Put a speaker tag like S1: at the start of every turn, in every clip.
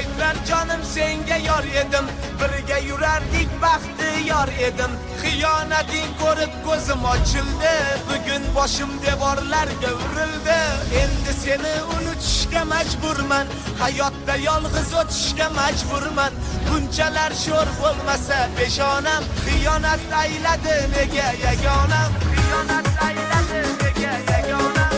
S1: paytlar canım senga yor edim, birga yurardik baxtiyor edim. Xiyonating ko'rib ko'zim ochildi, bugun boshim devorlarga urildi. Endi seni unutishga majburman, hayotda yolg'iz o'tishga majburman. Bunchalar sho'r bo'lmasa peshonam, xiyonat ayladi nega yagonam, xiyonat ayladi nega yagonam.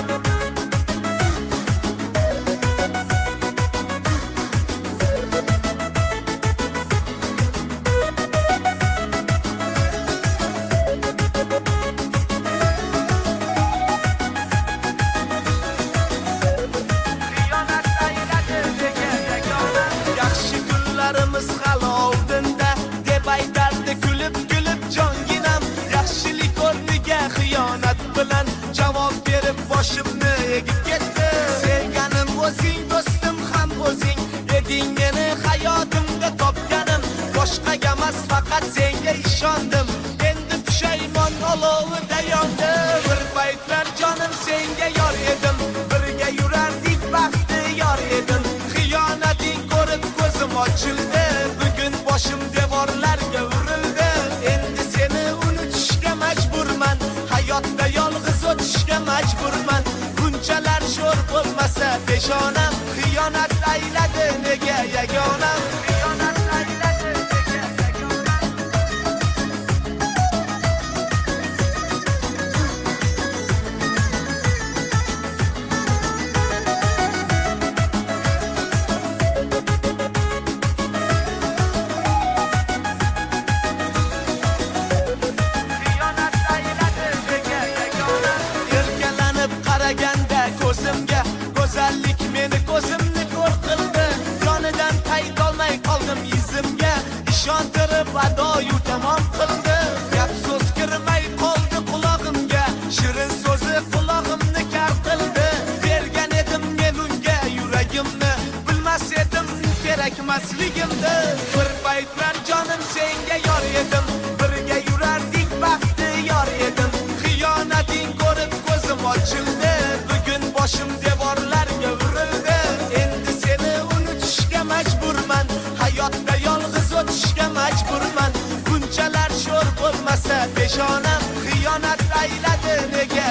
S1: Javob berib boshimni egib ketdi. Sevganim o'zing, do'stim ham o'zing eding, meni hayotimda topganim. Boshqaga emas, faqat senga ishondim. Endi pushaymon olovida yondim. Bir paytlar jonim senga yor edim, birga yurardik baxtiyor edim. Xiyonating ko'rib ko'zim ochildi, bugun boshim devorlarga urildi. Endi seni unutishga majburman, hayotda yolg'iz o'tishga majburman. Bunchalar sho'r bo'lmasa peshonam, xiyonat ayladi nega yagonam, xiyonat ayladi nega yagonam. Ko'zimga go'zallik meni ko'zimni ko'r qildi. Yonidan qaytolmay qoldim yuzimga, ishontirib adoyu tamom qildi. Gap so'z kirmay qoldi qulog'imga, shirin so'zi qulog'imni kar qildi. Bergan edim men unga yuragimni, bilmas edim kerakmasligimni. Bir paytlar jonim senga yor edim, birga yurardik baxtiyor edim. Xiyonating ko'rib ko'zim ochildi, boshim devorlarga urildi. Endi seni unutishga majburman, hayotda yolg'iz o'tishga majburman. Bunchalar sho'r bo'lmasa peshonam, xiyonat ayladi nega